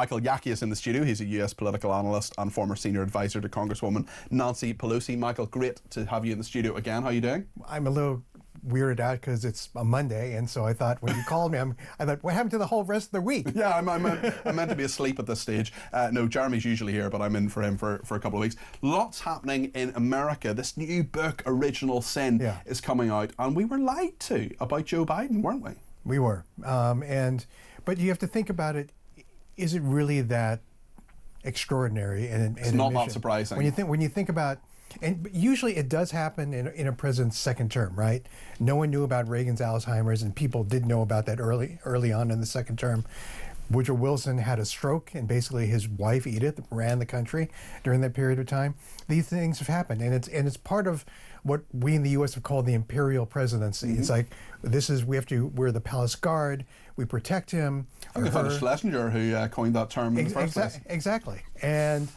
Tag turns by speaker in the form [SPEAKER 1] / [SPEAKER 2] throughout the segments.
[SPEAKER 1] Michael Yaki is in the studio. He's a US political analyst and former senior advisor to Congresswoman Nancy Pelosi. Michael, great to have you in the studio again. How are you doing?
[SPEAKER 2] I'm a little weirded out because it's a Monday, and so I thought when you called me, I thought, what happened to the whole rest of the week?
[SPEAKER 1] Yeah, I'm meant to be asleep at this stage. No, Jeremy's usually here, but I'm in for him for a couple of weeks. Lots happening in America. This new book, Original Sin, is coming out, and we were lied to about Joe Biden, weren't we?
[SPEAKER 2] We were, but you have to think about it. Is it really that extraordinary?
[SPEAKER 1] It's not that surprising.
[SPEAKER 2] When you think about, and usually it does happen in a president's second term, right? No one knew about Reagan's Alzheimer's, and people did know about that early on in the second term. Woodrow Wilson had a stroke, and basically his wife Edith ran the country during that period of time. These things have happened, and it's part of what we in the U.S. have called the imperial presidency. Mm-hmm. It's like we're the palace guard. We protect him.
[SPEAKER 1] I think it's Schlesinger who coined that term in the first place.
[SPEAKER 2] Exactly, and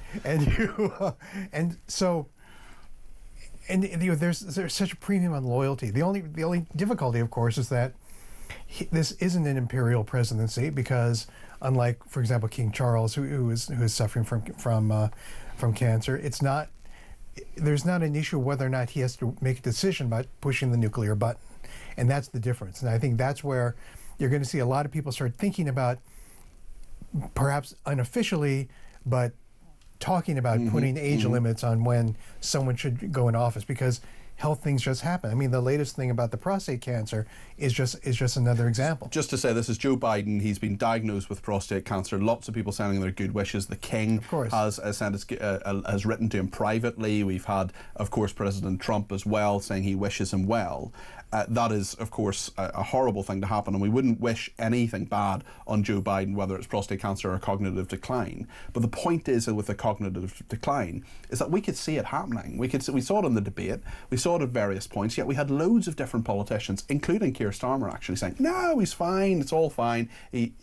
[SPEAKER 2] there's such a premium on loyalty. The only difficulty, of course, is that this isn't an imperial presidency because, unlike, for example, King Charles, who is suffering from cancer, there's not an issue whether or not he has to make a decision about pushing the nuclear button, and that's the difference. And I think that's where you're going to see a lot of people start thinking about, perhaps unofficially, but talking about putting age limits on when someone should go in office, because health things just happen. I mean, the latest thing about the prostate cancer is just another example.
[SPEAKER 1] Just to say, this is Joe Biden. He's been diagnosed with prostate cancer. Lots of people sending their good wishes. The King has written to him privately. We've had, of course, President Trump as well saying he wishes him well. That is, of course, a horrible thing to happen, and we wouldn't wish anything bad on Joe Biden, whether it's prostate cancer or cognitive decline. But the point is that with the cognitive decline is that we could see it happening. We saw it in the debate. We saw it at various points, yet we had loads of different politicians, including Keir Starmer, actually saying, no, he's fine, it's all fine.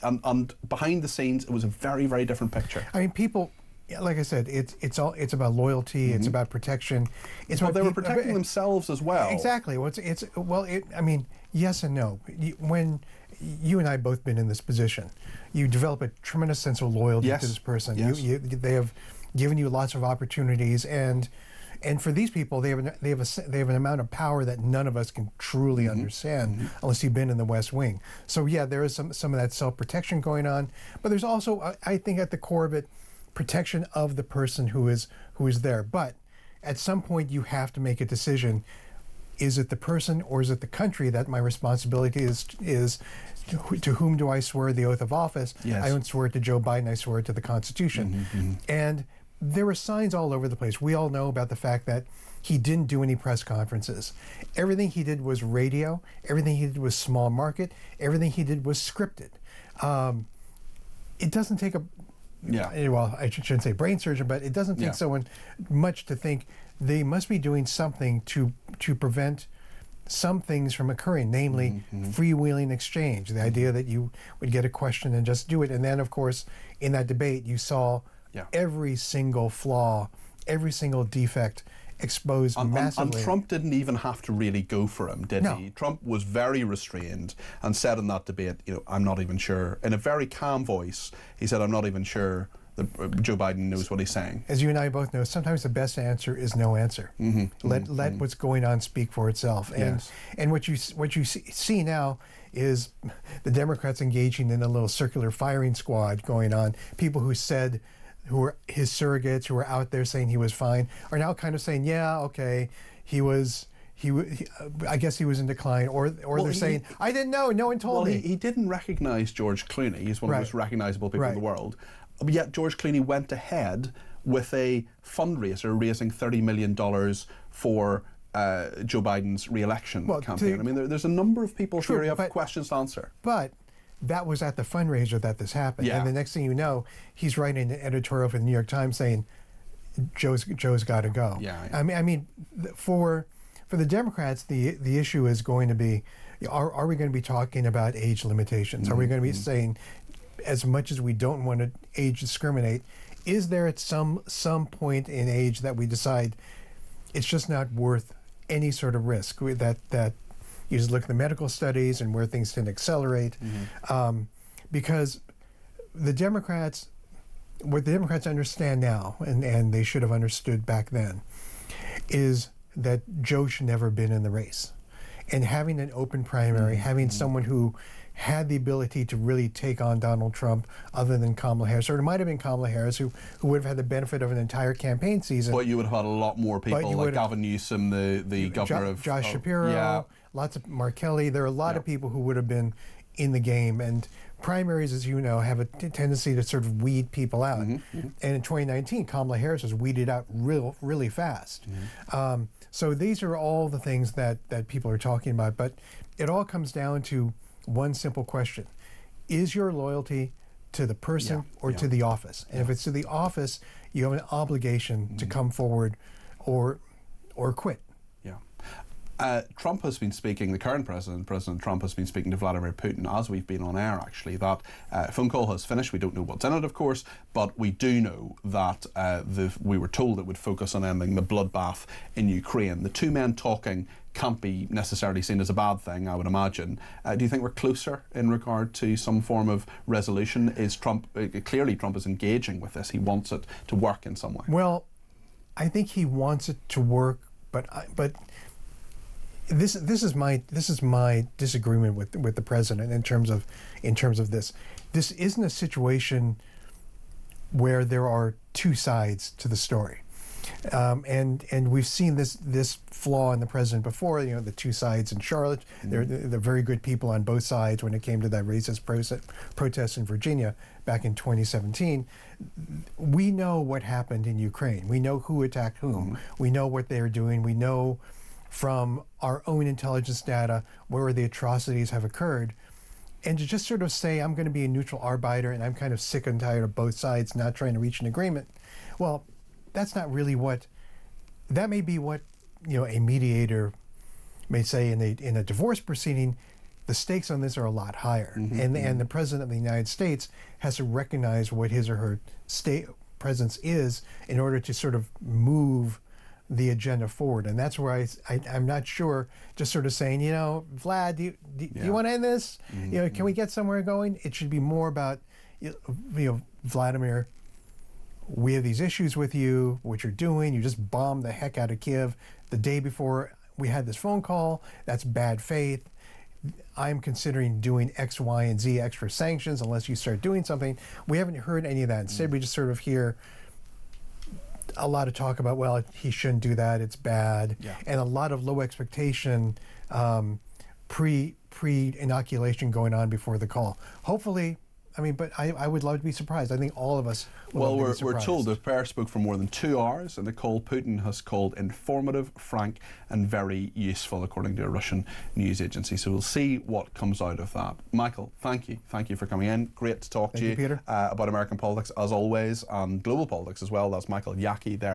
[SPEAKER 1] And behind the scenes, it was a very, very different picture.
[SPEAKER 2] I mean, people, like I said, it's about loyalty, it's about protection.
[SPEAKER 1] But they were protecting themselves as well.
[SPEAKER 2] Exactly. I mean, yes and no. When you and I both been in this position, you develop a tremendous sense of loyalty to this person.
[SPEAKER 1] Yes.
[SPEAKER 2] They have given you lots of opportunities, and for these people, they have an amount of power that none of us can truly understand unless you've been in the West Wing. So yeah, there is some of that self-protection going on, but there's also, I think, at the core of it, protection of the person who is there. But at some point, you have to make a decision. Is it the person or is it the country that my responsibility is to whom do I swear the oath of office?
[SPEAKER 1] Yes.
[SPEAKER 2] I don't swear it to Joe Biden, I swear it to the Constitution. And there were signs all over the place. We all know about the fact that he didn't do any press conferences. Everything he did was radio. Everything he did was small market. Everything he did was scripted. It doesn't take well, I shouldn't say brain surgeon, but it doesn't take someone much to think they must be doing something to prevent some things from occurring, namely freewheeling exchange, the idea that you would get a question and just do it. And then, of course, in that debate, you saw every single flaw, every single defect exposed massively.
[SPEAKER 1] And Trump didn't even have to really go for him, did he? Trump was very restrained and said in that debate, I'm not even sure, in a very calm voice, he said, I'm not even sure that Joe Biden knows what he's saying.
[SPEAKER 2] As you and I both know, sometimes the best answer is no answer. Let what's going on speak for itself. And what you see now is the Democrats engaging in a little circular firing squad going on. People who were his surrogates, who were out there saying he was fine, are now kind of saying, yeah, okay, I guess he was in decline, or they're saying, I didn't know, no one told me.
[SPEAKER 1] He didn't recognize George Clooney. He's one of the most recognizable people in the world. But yet George Clooney went ahead with a fundraiser raising $30 million for Joe Biden's re-election campaign. I mean, there's a number of people here who have questions to answer.
[SPEAKER 2] But that was at the fundraiser that this happened. And the next thing you know, he's writing an editorial for the New York Times saying, Joe's got to go. I mean, for the Democrats, the issue is going to be, are we going to be talking about age limitations? Are we going to be saying, as much as we don't want to age discriminate, is there at some point in age that we decide it's just not worth any sort of risk, that you just look at the medical studies and where things can accelerate, because the Democrats, what the Democrats understand now, and they should have understood back then, is that Joe should never have been in the race. And having an open primary, having someone who had the ability to really take on Donald Trump other than Kamala Harris, or it might have been Kamala Harris who would have had the benefit of an entire campaign season.
[SPEAKER 1] But you would have had a lot more people like Gavin Newsom, the governor of...
[SPEAKER 2] Josh Shapiro, lots of Mark Kelly. There are a lot of people who would have been in the game. And primaries, as you know, have a tendency to sort of weed people out. And in 2019, Kamala Harris was weeded out really fast. So these are all the things that people are talking about. But it all comes down to one simple question. Is your loyalty to the person or to the office? And if it's to the office, you have an obligation to come forward or quit.
[SPEAKER 1] Trump has been speaking, the current President Trump has been speaking to Vladimir Putin as we've been on air, actually. That phone call has finished. We don't know what's in it, of course, but we do know that we were told it would focus on ending the bloodbath in Ukraine. The two men talking can't be necessarily seen as a bad thing, I would imagine. Do you think we're closer in regard to some form of resolution? Is Trump, clearly Trump is engaging with this. He wants it to work in some way. Well,
[SPEAKER 2] I think he wants it to work, but this is my disagreement with the president in terms of this. This isn't a situation where there are two sides to the story, and we've seen this flaw in the president before. You know, the two sides in Charlotte. They're very good people on both sides when it came to that racist protest in Virginia back in 2017. We know what happened in Ukraine. We know who attacked whom. We know what they're doing. We know from our own intelligence data where the atrocities have occurred. And to just sort of say, I'm going to be a neutral arbiter and I'm kind of sick and tired of both sides not trying to reach an agreement, well, that's not really that may be what, you know, a mediator may say in a divorce proceeding. The stakes on this are a lot higher. And the President of the United States has to recognize what his or her state presence is in order to sort of move the agenda forward. And that's where I'm not sure, just sort of saying, you know, Vlad, do you want to end this? You know, can we get somewhere going? It should be more about, you know, Vladimir, we have these issues with you, what you're doing. You just bombed the heck out of Kiev the day before we had this phone call. That's bad faith. I'm considering doing X, Y, and Z extra sanctions unless you start doing something. We haven't heard any of that. Instead, we just sort of hear a lot of talk about, well, he shouldn't do that, it's bad, and a lot of low expectation pre-inoculation going on before the call. Hopefully, I mean, but I would love to be surprised. I think all of us will love to be surprised.
[SPEAKER 1] We're told the pair spoke for more than 2 hours, and the call Putin has called informative, frank, and very useful, according to a Russian news agency. So we'll see what comes out of that. Michael, thank you. Thank you for coming in. Great to talk to you,
[SPEAKER 2] Peter.
[SPEAKER 1] About American politics, as always, and global politics as well. That's Michael Yaki there.